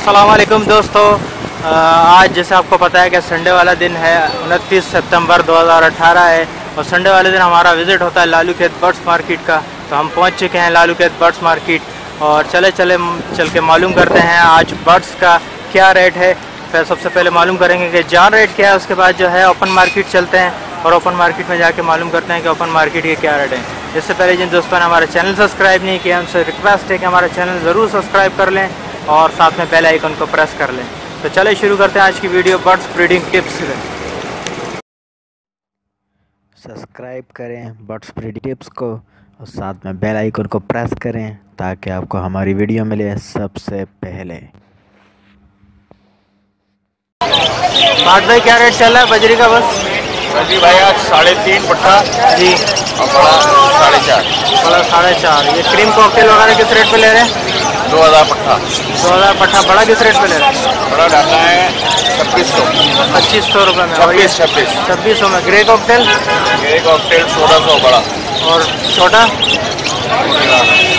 अस्सलाम वालेकुम दोस्तों। आज जैसे आपको पता है कि संडे वाला दिन है, 29 सितंबर 2018 है और संडे वाले दिन हमारा विज़िट होता है लालू खेत बर्ड्स मार्केट का। तो हम पहुंच चुके हैं लालू खेत बर्ड्स मार्केट और चल के मालूम करते हैं आज बर्ड्स का क्या रेट है। फिर सबसे पहले मालूम करेंगे कि जान रेट क्या है, उसके बाद जो है ओपन मार्केट चलते हैं और ओपन मार्केट में जाके मालूम करते हैं कि ओपन मार्केट के क्या रेट है। इससे पहले जिन दोस्तों ने हमारा चैनल सब्सक्राइब नहीं किया उनसे रिक्वेस्ट है कि हमारा चैनल ज़रूर सब्सक्राइब कर लें और साथ में बेल आइकन को प्रेस कर लें। तो चलिए शुरू करते हैं आज की वीडियो बर्ड्स ब्रीडिंग टिप्स से। सब्सक्राइब करें बर्ड्स ब्रीडिंग टिप्स को और साथ में बेल आइकन को प्रेस करें ताकि आपको हमारी वीडियो मिले सबसे पहले। बात भाई क्या रेट चल रहा है बजरी का? बस बजरी भाई आज 3.5 पट्टा जी और बड़ा 4.5। बड़ा 4.5। ये क्रीम कॉकटेल वगैरह किस रेट पे ले रहे हैं? 2000 पट्टा। 2000 पट्टा। बड़ा किस रेट पे ले रहे हैं? बड़ा डालना है 2600। 2500 रुपये में। 2600 में। Grey cocktail? ग्रे कॉकटेल 1600 बड़ा। और छोटा?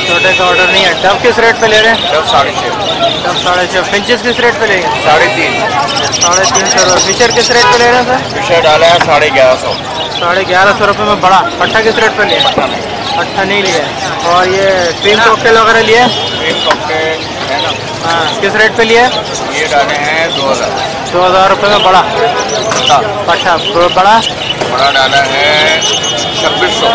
छोटे का ऑर्डर नहीं है। डब किस रेट पे ले रहे हैं? डब 6.5। डब 6.5। फिंचेस किस रेट पे लेंगे? 3.5। 350 रुपये। फिशर किस रेट पे ले रहे हैं सर? फिशर डाला है 1150। 1150 रुपये में बड़ा। पट्टा किस रेट पे लिया? पट्टा नहीं लिया है। और ये क्रीम कॉकटेल वगैरह लिए? क्रीम कॉकटेल है ना? हाँ, किस रेट पे लिए? ये डाले हैं 2000। 2000 रुपये में बड़ा पट्टा। बड़ा बड़ा डाला है 2600।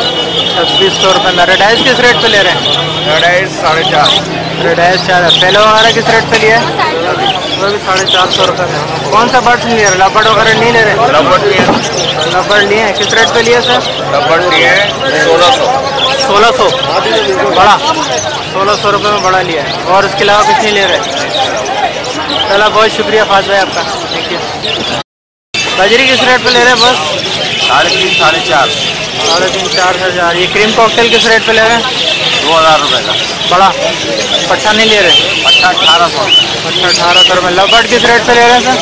2600 रुपये में। रेडाइस किस रेट पे ले रहे हैं? रेडाइस 4.5। रेडाइस 4। फेलो वगैरह किस रेट पे लिए? वो भी 450 रुपये में। कौन सा बर्ड नहीं ले रहे? लबर्ड वगैरह नहीं ले रहे? लबर्ड लिए। लबर्ड लिए हैं। किस रेट पे लिए सर? लबर्ड लिए 1600। 1600 बड़ा। 1600 रुपये में बड़ा लिया है और उसके अलावा कुछ नहीं ले रहे। चलो बहुत शुक्रिया फाज भाई आपका, थैंक यू। बजरी किस रेट पे ले रहे हैं? बस 3.5 4.5। 3.5-4 ये क्रीम कॉकटेल किस रेट पे ले रहे हैं? 2000 रुपये का बड़ा। पट्टा नहीं ले रहे? पट्टा 1800। अच्छा 1800 रुपये। लबर्ड किस रेट पे ले रहे हैं सर?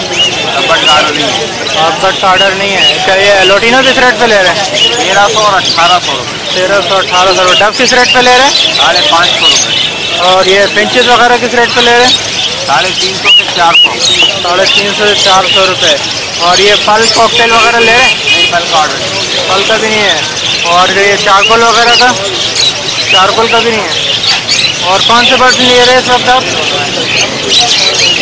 लबर्ड का ऑर्डर नहीं है। लबर्ड का ऑर्डर नहीं है। अच्छा ये लोटिनो किस रेट पे ले रहे हैं? 1300 और 1800 रुपये। 1300-1800 रुपये। डब किस रेट पे ले रहे हैं? 550 रुपये। और ये फिंचेस वगैरह किस रेट पे ले रहे हैं? 350 से 400। 350 से 400 रुपये। और ये फल कॉकटेल वगैरह ले रहे हैं? नहीं, फल का ऑर्डर नहीं। फल का भी नहीं है। और ये चारकोल वगैरह का? चारकोल का भी नहीं है। और कौन से बर्ड ले रहे हैं इस वक्त आप?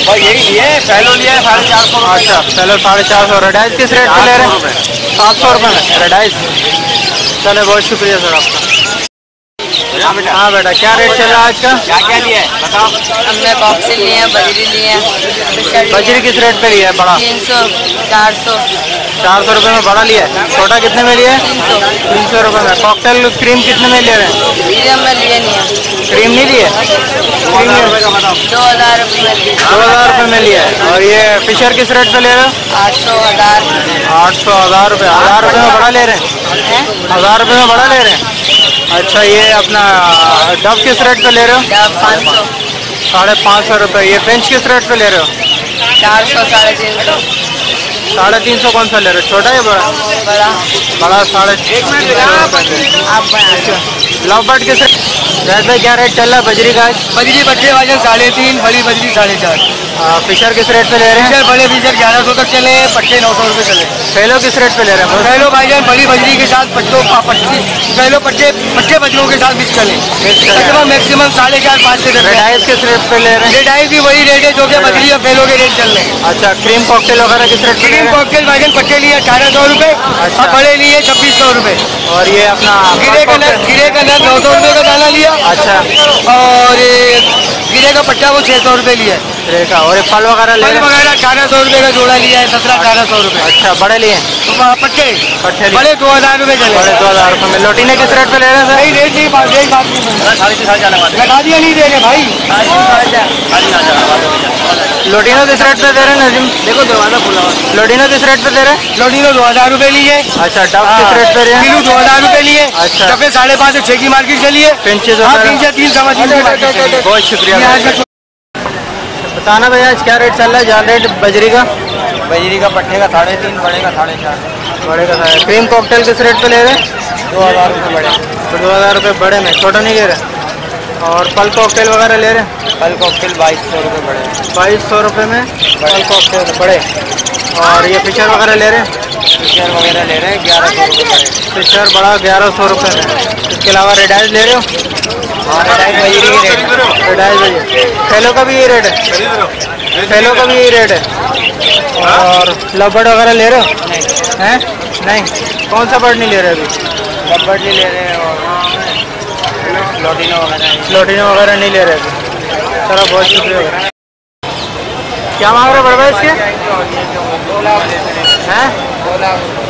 भाई यही लिए पहलो लिया है 450। अच्छा चलो 450। रेडाइस किस रेट पे ले रहे हैं? 700 रुपये में रेडाइस। चलो बहुत शुक्रिया सर आपका। हाँ बेटा क्या रेट चल रहा है आज का? क्या क्या लिया है बताओ। हमने कॉकटेल लिए हैं, बजरी लिए हैं। बजरी किस रेट पे लिया है? बड़ा 300 400। 400 रुपये में बड़ा लिया है। छोटा कितने में लिया है? 300 रुपये में। कॉकटेल क्रीम कितने में ले रहे हैं? मीडियम में लिए नहीं है। क्रीम नहीं लिए? क्रीम 2000 रुपये में लिए। 2000 रुपये में लिया है। और ये फिशर किस रेट पे ले रहे हो? 800 1000। 800 1000 रुपये। 1000 रुपये में बड़ा ले रहे हैं? 1000 रुपये में बड़ा ले रहे हैं। अच्छा ये अपना डब किस रेट पे ले रहे हो? डब 500। 550 रुपये। ये फ्रेंच किस रेट पे ले रहे हो? 400 350। 350 कौन सा ले रहे हो? छोटा या बड़ा? बड़ा। बड़ा 350 आप बना। लव बर्ड किस रेट? जैद भाई क्या रेट चल रहा है बजरी का? बजरी पट्टे वजन 3.5, बड़ी बजरी 4.5। फिशर किस रेट पे ले रहे हैं? बड़े फिशर 1100 तक चले, पट्टे 900 रुपये चले। फेलो किस रेट पे ले रहे हैं? पहलो भाईजान बड़ी बजरी के साथ पहलो पट्टे बजरों के साथ मिक्स चले। तकरीबन मैक्सिमम 4.5-5 के। रेडाइस किस रेट पे ले रहे हैं? रेडाइस भी वही रेट है जो कि बजरी और फेलो के रेट चल रहे हैं। अच्छा क्रीम कॉकटेल वगैरह किस रेट पे? क्रीम कॉकटेल भाईजान पट्टे लिए 1800 रुपये और बड़े लिए 2600 रुपये। और ये अपना गिरे का नर 900 रुपये का दाना लिया। अच्छा और गिरे का पट्टा वो 600 रुपये लिया है। रेखा। और ये फल वगैरह ले रहे हैं? 1800 रुपये का जोड़ा लिया है। 1700-1800 रुपये। अच्छा बड़े लिए? पट्टे पट्टे बड़े 2000 रुपये चले। बड़े 2000 रुपये में। लोटिने किस रेट पे ले रहे हैं सर? नहीं रेट नहीं बात लगा दिया नहीं देंगे भाई। लोटिनो किस रेट पे दे रहे हैं नजीम? देखो दरवाजा खुला हुआ। लोटिनो किस रेट पे दे रहे हैं? लोटिनो 2000 रुपये लिए। अच्छा डब किस रेट पे रहे हैं? किलो 2000 रुपये लिए। अच्छा। डब्बे 5.5 से 6 की मार्केट चली है। फिंचेस 3 से 3 सवा 3 की मार्केट चली है। बहुत शुक्रिया। बताना भैया आज क्या रेट चल रहा है जान रेट बजरी का? बजरी का पट्टे का 3.5, बड़े का 4.5। बड़े का 4.5। क्रीम कॉकटेल किस रेट पे ले रहे हैं? 2000 रुपये बड़े। 2000 रुपये बड़े में। छोटा नहीं ले रहे? और पल कॉकटेल वगैरह ले रहे हैं? पल कॉकटेल 2200 रुपये पड़े। 2200 रुपये में पल कॉकटेल पड़े। और ये फिशर वगैरह ले रहे हैं? फिशर वगैरह ले रहे हैं 1100 रुपये पड़े। फिशर बड़ा 1100 रुपये में। इसके अलावा रेड आइज ले रहे हो? हाँ, रेड आइज वही रेट है। रेड आइज वही। फैलो का भी यही रेट है? फैलो का भी यही रेट है। और लव बर्ड वगैरह ले रहे हो? हैं? नहीं, कौन सा बर्ड नहीं ले रहे अभी? लव बर्ड नहीं ले रहे हैं और लोटिनो वगैरह नहीं ले रहे थे। चलो बहुत शुक्रिया। क्या मांग रहे बड़े इसके? 2 लाख हैं?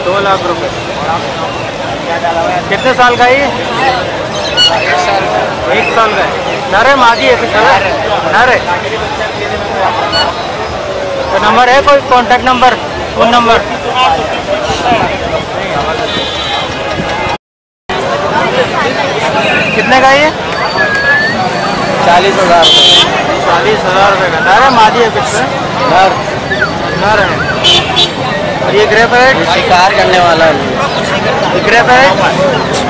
2 लाख रुपये। कितने साल का है ये? 1 साल का है। नर है मादी है? फिर नर है। तो नंबर है कोई कांटेक्ट नंबर, फ़ोन नंबर? कितने का ये? 40,000 रुपये। 40,000 रुपये का। नर है मादी है? कितने? नर है। और ये ग्रे पैरेट? शिकार करने वाला है। ये ग्रे पैरेट?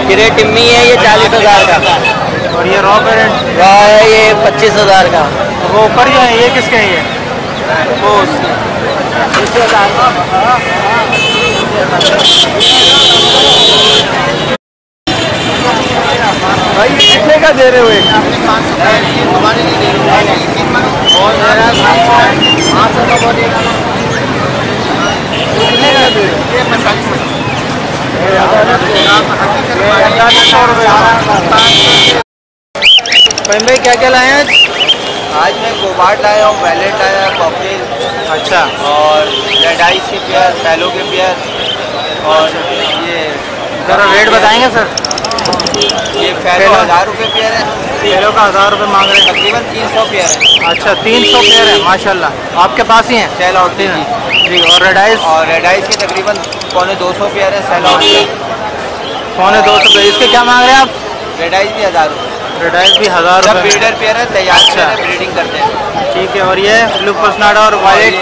ग्रे टिम्मी है, ये 40,000 का। और ये रॉ पैरेट? रॉ है, ये 25,000 का। वो ऊपर जो है ये किसके हैं ये? वो उसके भाई कितने का दे रहे हो? और दे रहा है 500 का बोलिएगा। कितने का दे रहे हो? 45 भाई क्या क्या लाए हैं आज मैं कोबार्ड लाया हूँ, वैलेट लाया है, कॉकटेल। अच्छा। और रेड आइस के पेयर, फैलो के पेयर। और ये ज़रा रेट बताएंगे सर? ये फैलो 1000 रुपये पेयर है। फैलो का 1000 रुपये मांग रहे हैं। तकरीबन 300 पेयर है। अच्छा, 300 पेयर है माशाल्लाह। आपके पास ही हैं? सेल आउट जी। और रेड आइस? और रेड आइस के तकरीबन 250 पेयर है सेल आउट के। 250। इसके क्या मांग रहे हैं आप? रेड आइस भी 1000 रुपये। रेड आइस भी 1000 सब रुपये। ब्रीडर पेयर है, तैयार अच्छा। ब्रीडिंग करते हैं। ठीक है। और ये ब्लू पसनाडा और और वाइट? ये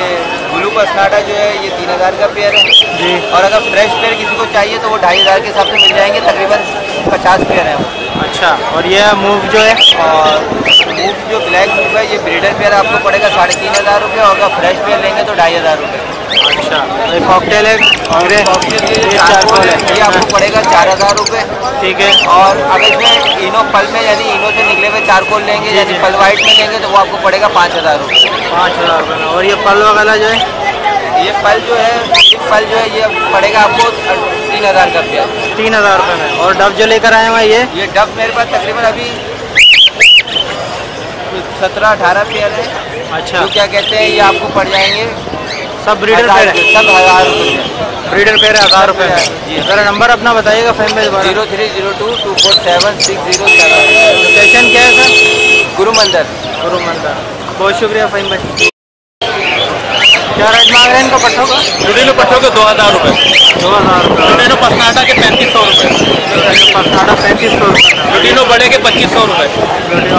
ब्लू पसनाडा जो है ये 3000 का पेयर है जी। और अगर फ्रेश पेयर किसी को चाहिए तो वो 2500 के हिसाब से मिल जाएंगे। तकरीबन 50 पेयर है। अच्छा। और ये मूव जो है? और मूव जो ब्लैक मूव है ये ब्रीडर पेयर आपको पड़ेगा 3500 रुपये और अगर फ्रेश पेयर लेंगे तो 2500 रुपये। अच्छा। ये कॉकटेल है ग्रे? ये चारकोल है, ये आपको पड़ेगा 4000 रुपये। ठीक है। और अगर इसमें इनो पल में यानी इनो से निकले हुए चारकोल लेंगे यानी पल वाइट में लेंगे तो वो आपको पड़ेगा 5000 रुपये। 5000 रुपये में। और ये पल वगैरह जो है? ये पल जो है ये पड़ेगा आपको 3000 का पेयर। 3000 रुपये में। और डब जो लेकर आए हैं ये डब मेरे पास तकरीबन अभी 17-18 पेयर है। अच्छा। तो क्या कहते हैं ये आपको पड़ जाएंगे सब ब्रीडर पेयर है? सब 1000 रुपये। ब्रीडर पेयर है 1000 रुपये में। जी। ज़रा नंबर अपना बताइएगा फैन पेज पर। 0302247607। लोकेशन क्या है सर? गुरु मंदिर। गुरु मंदिर। बहुत शुक्रिया फैन भाई। क्या रेट मांग रहे हैं इनको पट्टों का? लुटिनो पट्टों के 2000 रुपये। 2000 रुपये। लुटिनो पसनाटा के 3500 रुपये। पसनाडा 3500 रुपये। लुटिनो बड़े के 2500 रुपये।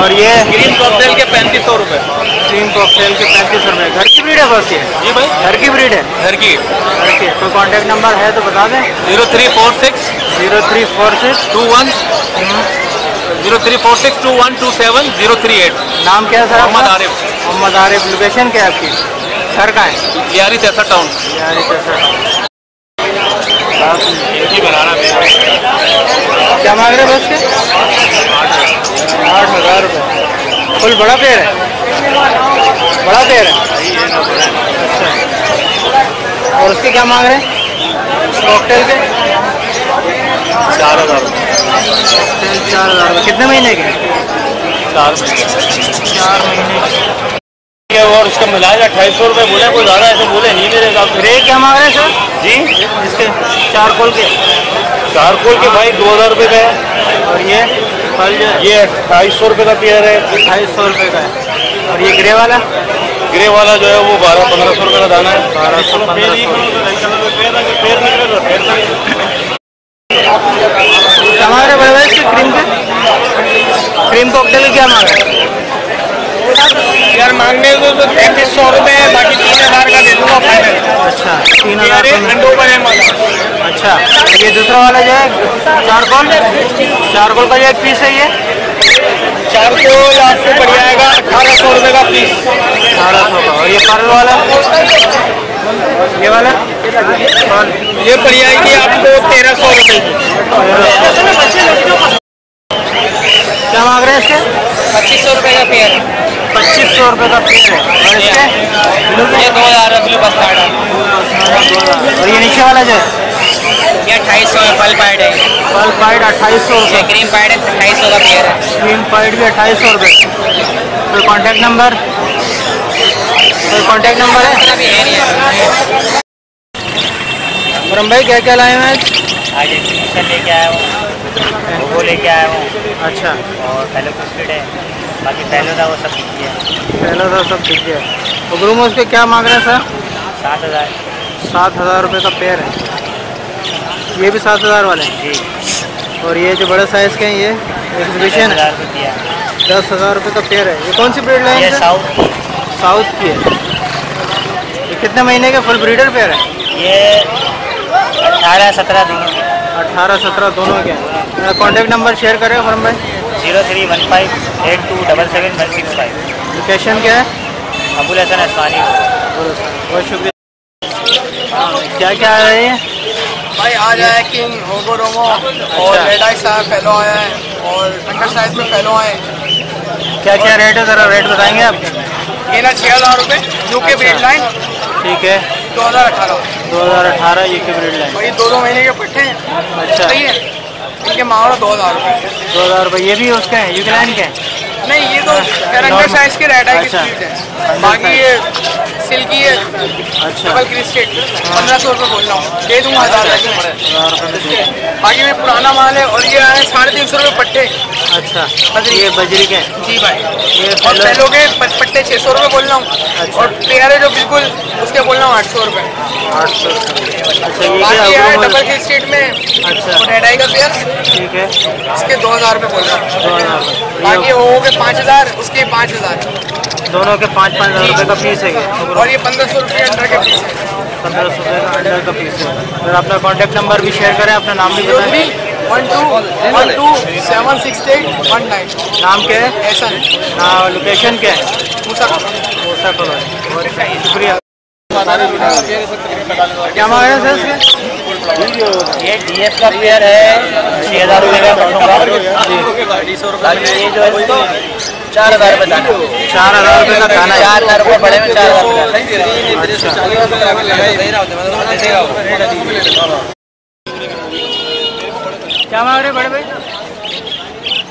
और ये ग्रीन कॉकटेल के 3500 रुपये। ग्रीन कॉकटेल के 3500 रुपये। घर की ब्रीड है बस ये? जी भाई, घर की ब्रीड है? घर की। घर की। कोई कॉन्टेक्ट नंबर है तो बता दें। 0346 0346 21 03462127 038। नाम क्या है सर? मोहम्मद आरिफ। मोहम्मद आरिफ। लोकेशन क्या है आपकी? घर का है? लियारी तैसा टाउन। क्या मांग रहे हैं बस के? 8000 रुपये। फुल बड़ा पेड़ है? बड़ा पेड़ है? अच्छा। और उसके क्या मांग रहे हैं कॉकटेल के? 4000 4000 रुपये। कितने महीने के? 4 महीने। 4 महीने के। और उसका मिलाया 2800 रुपये बोले, कोई ज़्यादा ऐसे बोले नहीं मेरे हिसाब से। रे क्या मांग रहे हैं सर? जी, इसके चारकोल के? चारकोल के भाई 2000 रुपये का है। और ये फल जो है? ये 2800 रुपये का पेयर है। 2800 रुपये का है। और ये ग्रे वाला? ग्रे वाला जो है वो 1200-1500 रुपये का दाना है। 1200-1500। क्या मांग रहे बड़े भाई इसके क्रीम के? क्रीम कॉकटेल के क्या मांग रहे हैं? यार मांगने को तो 3300 रुपये है, बाकी 3000 का दे दूँगा फाइनल। अच्छा, 3000 रुपये। अच्छा। ये दूसरा वाला जो है चारकोल का जो एक पीस है ये चारकोल आपको पड़ जाएगा 1800 रुपये का पीस। 1800 का। और ये पर्ल वाला, ये वाला ये पड़ जाएगी आपको 1300 रुपये की। क्या मांग रहे हैं इसके? 2500 रुपये का पेयर है। 2500 रुपये का पेड़ है। और इसके ये 2000 ब्लू बस्टार्ड है। और ये नीचे वाला जो है ये 2800 है। पल पाइड है। पल पाइड 2800 ये रुपये। क्रीम पाइड है, 2800 का पेयर है। स्क्रीन पाइड भी 2800 रुपये। कोई कॉन्टैक्ट नंबर, कोई कॉन्टैक्ट नंबर है? अभी है नहीं है। ब्रह्म भाई क्या क्या लाए हैं आज? आज एग्जीबिशन लेके आया हूँ, वो लेके आया हूँ, अच्छा, और हेलो बिस्किट है। बाकी पहले था वो सब बिकी है। पहला था सब ठीक है। तो ग्रूम उसके क्या मांग रहे हैं सर? 7000 7000 रुपये का पेयर है। ये भी 7000 वाले हैं जी। और ये जो बड़े साइज़ के हैं ये एग्जीबिशन है, 10,000 रुपये दिया। 10,000 रुपये का पेयर है। ये कौन सी ब्रीड लाइन ये है? साउथ साउथ की है। ये कितने महीने का फुल ब्रीडर पेयर है? ये 18-17 देंगे। 18-17 दोनों के हैं। कॉन्टैक्ट नंबर शेयर करें फॉर्म भाई। 031582776165। लोकेशन क्या है? अबुल हसन असमानी। बहुत शुक्रिया। क्या क्या आ रही है भाई आज आया किंग होगो रोमो और रेड आई साहब फेलो आया है और अंडर साइज में फेलो आए हैं। क्या क्या रेट है, ज़रा रेट बताएंगे आप? ये ना 6000 रुपये यूके ब्रीड लाइन, ठीक है। 2018। 2018 यूके ब्रीड लाइन। वही 2 महीने के पट्टे हैं। अच्छा, सही है। इनके मांग रहा 2000 रुपये। 2000 रुपये। ये भी उसके हैं, यूके लाइन के हैं? नहीं, ये तो अंडर साइज के रेड आई की अच्छा। स्पीड है। बाकी ये सिल्की है, अच्छा, डबल क्रिस्टेड। 1500 रुपये बोल रहा हूँ, दे दूँगा 1000 रुपये। 1000 रुपये में दे। बाकी में पुराना माल है और ये आए 350 रुपये पट्टे। अच्छा, ये बजरी के हैं? जी भाई। ये और फेलो पहलों के पट्टे 600 रुपये बोल रहा हूँ। अच्छा। और पेयर है जो बिल्कुल उसके बोल रहा हूँ 800 रुपये। 800। अच्छा, ये बाकी क्या है है? डबल क्रिस्टेड में अच्छा, रेड आई का पेयर, ठीक है। इसके 2000 रुपये बोल रहा हूँ। 2000 बाकी हो गए 5000, उसके 5000। दोनों के 5-5 रुपये का पीस है क्या? और ये 1500 रुपये अंडर के पीस है। 1500 रुपये का अंडर का पीस है। फिर अपना कॉन्टैक्ट नंबर भी शेयर करें, अपना नाम भी बताएं। 0312127819। नाम क्या है? ऐसा हाँ, लोकेशन क्या है? मूसा मूसा कॉलोनी। बहुत शुक्रिया। क्या मांग रहे हैं सर इसके? ये डीएस का पेयर है, 6000 रुपये का पड़ूंगा। ये जो है इसको 4000 रुपये दाना। 4000 रुपये का दाना है। 4000 रुपये बड़े में 4000 रुपये। क्या मांग रहे हैं बड़े भाई?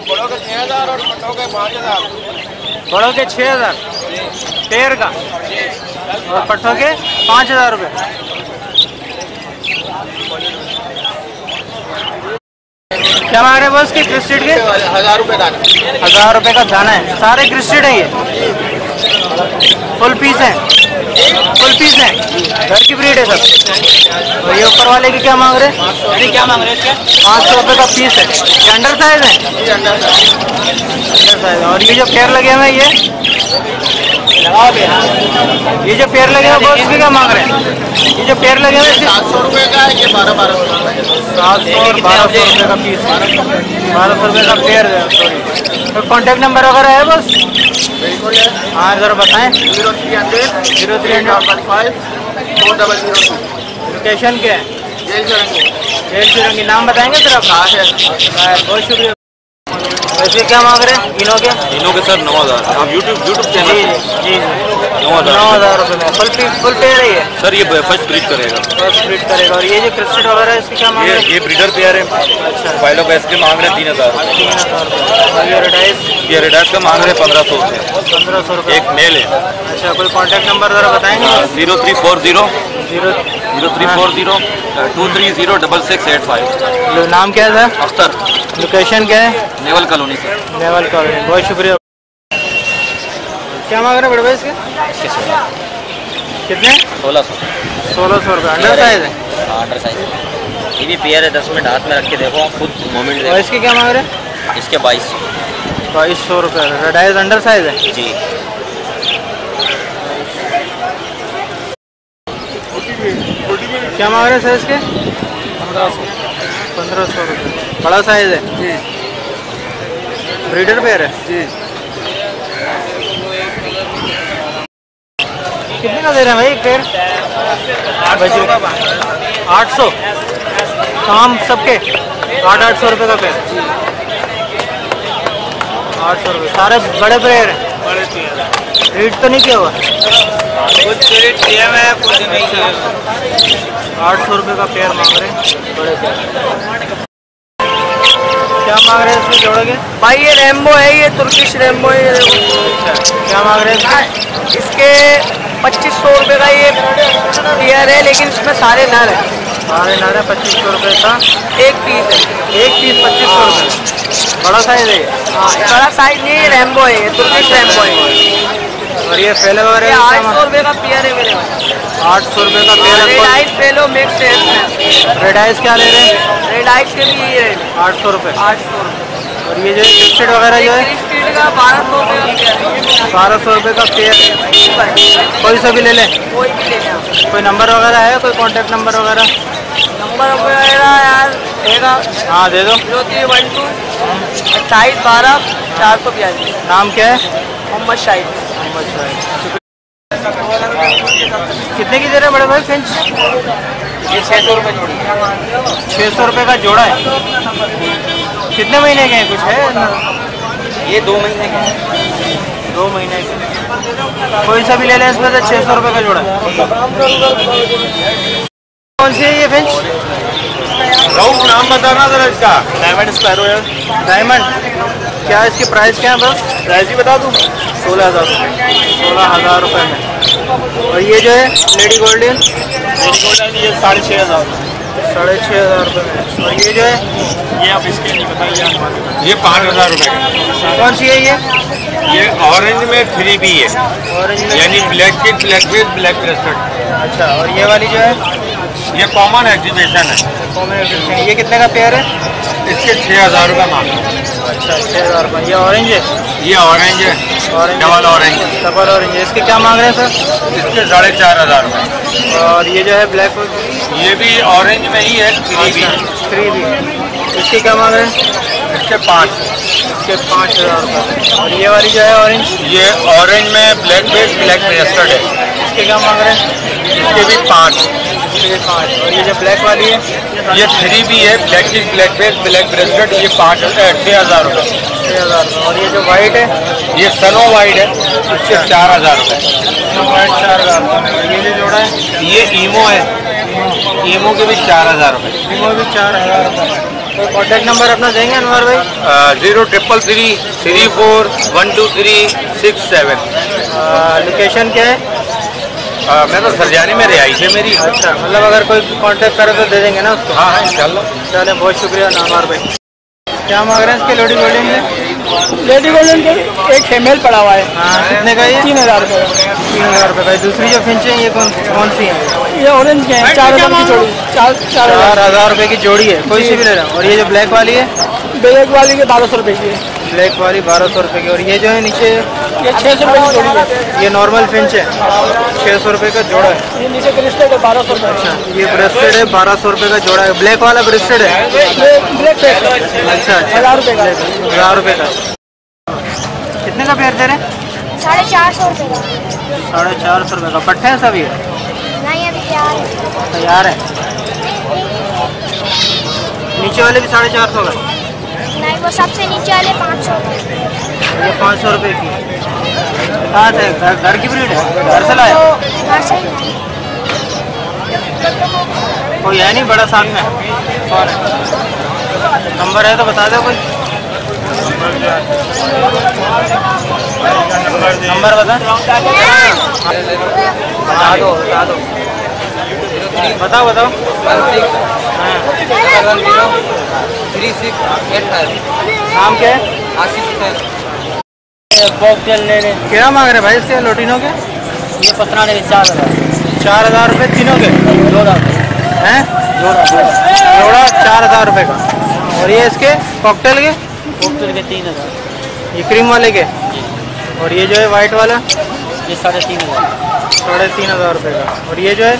बड़ों के 6000 और पट्टों के 5000। बड़ों के 6000 पेयर का और पट्ठों के 5000 रुपये। क्या मांग रहे हैं बस के क्रिस्टेड के? 1000 रुपये दाना। 1000 रुपये का दाना है। सारे क्रिस्टेड है ये? फुल पीस है? फुल पीस है, घर की ब्रीड है सब। और ये ऊपर वाले की क्या मांग रहे हैं? क्या मांग रहे हैं इसके? 500 रुपये का पीस है। ये अंडर साइज है? Under size. और ये जो पेयर लगे हुए हैं ये जो पेयर लगे हुए बॉस के क्या मांग रहे हैं? ये जो पेयर लगे हुए 700 रुपये का है, ये 1200 रुपये का। 700 और 1200 रुपये का पीस है। 1200 रुपये का पेयर है। सॉरी, तो कॉन्टैक्ट नंबर वगैरह है बस? बिल्कुल है। हाँ ज़रा बताएं। 0300 0300 400। लोकेशन क्या है? जेल चलेंगे। जेल चिरंगी। नाम बताएंगे सर आप? बहुत शुक्रिया। वैसे क्या मांग रहे हैं इनों के? इनों के सर 9000। आप यूट्यूब जी चैनल जी 9000 रुपये में फुल पेयर है ये? सर, ये फर्स्ट ब्रीड करेगा। फर्स्ट ब्रीड करेगा। और ये जो क्रिस्टेड वगैरह है इसकी क्या मांग रहे हैं? ये ब्रीडर पेयर है। अच्छा, फाइलों का इसके मांग रहे 3000 रुपये। 3000 रुपये। और ये रेडाइस ये रेडास का मांग रहे 1500 रुपये। 1500 रुपये। एक मेल है। अच्छा, कोई कॉन्टैक्ट नंबर ज़रा बताएंगे? 0340 जीरो 0340 2306685। नाम क्या है सर? अख्तर। लोकेशन क्या है? नेवल कॉलोनी से। Naval colony. बहुत शुक्रिया। क्या मांग रहे हैं बड़े भाई इसके? कितने? 1600। 1600 रुपये। अंडर साइज है? हाँ, अंडर साइज। ये भी पेयर है, 10 मिनट हाथ में रख के देखो, आप खुद मोमेंट और देखो। इसके क्या मांग रहे हैं? इसके 2200। 2200 रुपये। रेडाइस अंडर साइज है? जी। क्या मांग रहे हैं सर इसके? 1500 रुपये। बड़ा साइज है? ब्रीडर पेयर है जी। कितने का दे रहे हैं भाई एक पेयर? 800 तमाम सबके 800 रुपये का पेयर। 800 रुपये सारे बड़े पेयर हैं। रेट तो नहीं किया हुआ? कुछ रेट किया है कुछ नहीं किया। 800 रुपये का पेयर मांग रहे हैं बड़े पेयर। क्या मांग रहे हैं इसमें जोड़ोगे? भाई ये रेम्बो है, ये तुर्किश रेम्बो है। क्या मांग रहे हैं इसके 2500 रुपये का ये पेयर है, लेकिन इसमें सारे नर है। सारे नर है। 2500 रुपये का एक पीस है। एक पीस 2500 रुपये। बड़ा साइज है ये? हाँ, बड़ा साइज नहीं, ये रेम्बो है, ये तुर्किश रेम्बो है। और ये फेलो वगैरह 800 रुपये का पेयर है मेरे पास। 800 रुपये का पेयर रेड है। आइस फेलो मिक्स है इसमें। रेड आइस क्या ले रहे हैं? रेड आइस के भी ये रेट 800 रुपये। 800 रुपये। और ये जो क्रिस्टेड वगैरह जो है स्ट्रीट का 1200 रुपये का पेयर है। 1200 रुपये का पेयर। कोई सा भी ले लें? कोई भी ले जाओ। कोई नंबर वगैरह है? कोई कांटेक्ट नंबर वगैरह? नंबर वगैरह यार देगा। हाँ दे दो। 0312 28 12 482। नाम क्या है? मोहम्मद शाहिद। कितने की दे रहे हैं बड़े भाई फिंच? ये 600 रुपये जोड़ी। 600 रुपये का जोड़ा है। कितने महीने के हैं? कुछ है? ये 2 महीने के। 2 महीने के। कोई सा भी ले लें इसमें से 600 रुपये का जोड़ा। कौन सी है ये फिंच? राउंड नाम बताना जरा इसका। डायमंड स्पैरो है। डायमंड क्या इसकी प्राइस क्या है? बस प्राइस ही बता दूँ। 16,000 16,000 रुपये में। और ये जो है लेडी गोल्डन? ये 6,500। 6,500 रुपये में। और ये जो है ये आप इसके नहीं बताइए। ये 5,000 रुपये का। कौन सी है ये? ये ऑरेंज में 3B है, ऑरेंज में। यानी black kit, black base, black rested. अच्छा। और ये वाली जो है? ये कॉमन एग्जीबिशन है। ये कितने का पेयर है? इसके 6,000 रुपये मांग। अच्छा 6,000 रुपये। ये ऑरेंज है? ये ऑरेंज है, orange double orange. Double orange है। इसके क्या मांग रहे हैं सर? इसके 4,500 रुपये। और ये जो है ब्लैक? ये भी ऑरेंज में ही है, 3B। 3B। इसके क्या मांग रहे हैं? इसके 5। इसके 5,000 रुपये। और ये वाली जो है ऑरेंज? ये ऑरेंज में ब्लैक बेस, ब्लैक ब्रेस्टेड है। इसके क्या मांग रहे हैं? इसके भी 5। इसके 5। और ये जो ब्लैक वाली है? ये 3B है, black kit, black base, black rested. ये 6,000 रुपये। 6,000 रुपये। और ये जो वाइट है? ये सनो वाइट है, इसके 4,000 रुपये। वाइट 4,000 रुपये। ये जो जोड़ा है? ये ईमो है, ईमो के भी 4,000 रुपये। इनको भी 4,000 रुपये। तो कॉन्टैक्ट नंबर अपना देंगे अनवर भाई? 033 34 123 67। लोकेशन क्या है? मैं तो सरजानी में रिहाइश है मेरी। अच्छा, मतलब अगर कोई कांटेक्ट करे तो दे देंगे ना उसको? हाँ हाँ इंशाल्लाह। चले, बहुत शुक्रिया नामार भाई। क्या मांग रहे हैं इसके लेडी गोल्डन के? लेडी गोल्डन के एक फीमेल पड़ा हुआ है। हाँ कितने का ये? 3,000 रुपये। 3,000 रुपये का। दूसरी जो फिंच है ये कौन सी है? ये ऑरेंज के हैं, 4,000 की जोड़ी। 4,000 रुपये की जोड़ी है, कोई सी भी ले रहा हूँ। और ये जो ब्लैक वाली है? ब्लैक वाली के 1,200 रुपये की है। ब्लैक वाली 1,200 रुपये की। और ये जो है नीचे? ये 600 रुपये की जोड़ी है। ये नॉर्मल फिंच है, 600 रुपये का जोड़ा है। ये नीचे क्रिस्टल है 1,200 रुपये। अच्छा, ये ब्रेस्टेड है, 1,200 रुपये का जोड़ा है। ब्लैक वाला ब्रेस्टेड है? ब्लैक पेट है। अच्छा 1,000 रुपये का। 1,000 रुपये का। कितने का पेयर दे रहे हैं? 450 रुपये का। 450 रुपये का। पट्टे हैं सभी? नहीं अभी तैयार है। तैयार है। नीचे वाले भी 450 का? नहीं वो सबसे नीचे वाले 500 रुपये। ये 500 रुपये की। कहाँ से? घर की ब्रीड है? घर से लाया? घर से ही नहीं। कोई है नहीं बड़ा साथ में? कौन है? नंबर है तो बता दो कोई। नंबर बता दो, बताओ बताओ। हाँ। 3685। नाम क्या है? आशीष हुसैन। क्या मांग रहे भाई इसके लोटिनो के? ये 4,000। 4,000 रुपये तीनों के? जोड़ा हैं? जोड़ा 4,000 रुपये का। और ये इसके कॉकटेल के? कॉकटेल के 3,000। ये क्रीम वाले के? और ये जो है वाइट वाला? ये 3,500। 3,500 रुपये का। और ये जो है?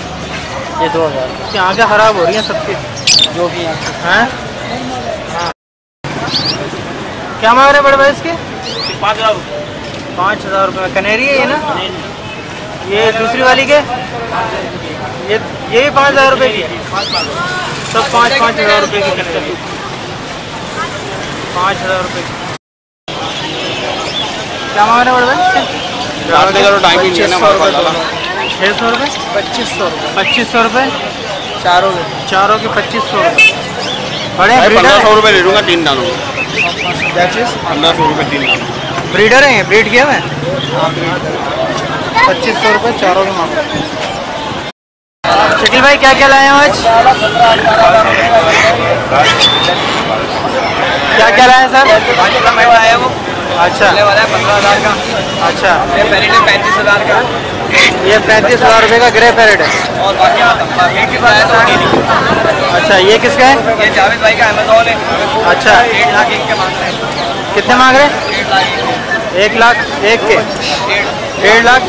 ये 2,000। इसकी आँखें ख़राब हो रही हैं सबकी। जो भी है। हैं? क्या मांग रहे हैं बड़े भाई इसके? 5000 5,000 रुपये में। कनेरी है ये ना? ये दूसरी वाली के ये भी 5,000 रुपये की? सब 5,000 रुपये की कनेरी। 5,000 रुपये की। क्या मांग रहे हैं बड़े भाई? टाइम ही नहीं है ना हमारे पास। 600 रुपये? 2500 रुपये चारों के 2500 रुपये। बड़े भाई ब्रीडर 1500 रुपये ले लूँगा 3 डालूंगा। क्या चीज़? 1500 रुपये 3 डालूंगा। ब्रीडर है ये? ब्रीड किया मैं? 2500 रुपये चारों के मांग। शकील भाई क्या क्या लाए हैं आज? क्या क्या लाए हैं सर? आया वो अच्छा वाला है 15,000 का। अच्छा ये पैरेट है 35,000 का। ये 35,000 रुपये का ग्रे पैरेट है। और बाकी किसका है? अच्छा ये किसका है? ये जावेद भाई का अमेज़न है। अच्छा 1 लाख एक के मांग रहे हैं। कितने मांग रहे हैं? 1 लाख एक के? 1.5 लाख?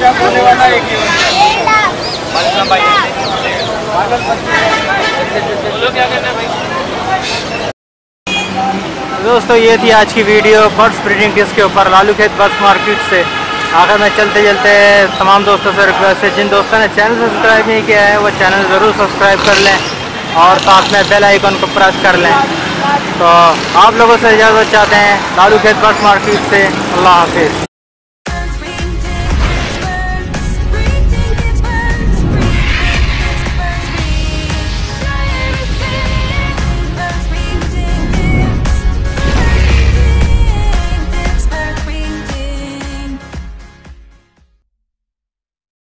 दोस्तों ये थी आज की वीडियो बर्ड्स ब्रीडिंग टिप्स के ऊपर लालू खेत बर्ड्स मार्केट से। आखिर में चलते चलते तमाम दोस्तों से रिक्वेस्ट है, जिन दोस्तों ने चैनल सब्सक्राइब नहीं किया है वो चैनल ज़रूर सब्सक्राइब कर लें और साथ में बेल आइकन को प्रेस कर लें। तो आप लोगों से इजाज़त चाहते हैं लालू खेत बर्ड्स मार्केट से। अल्लाह हाफिज़।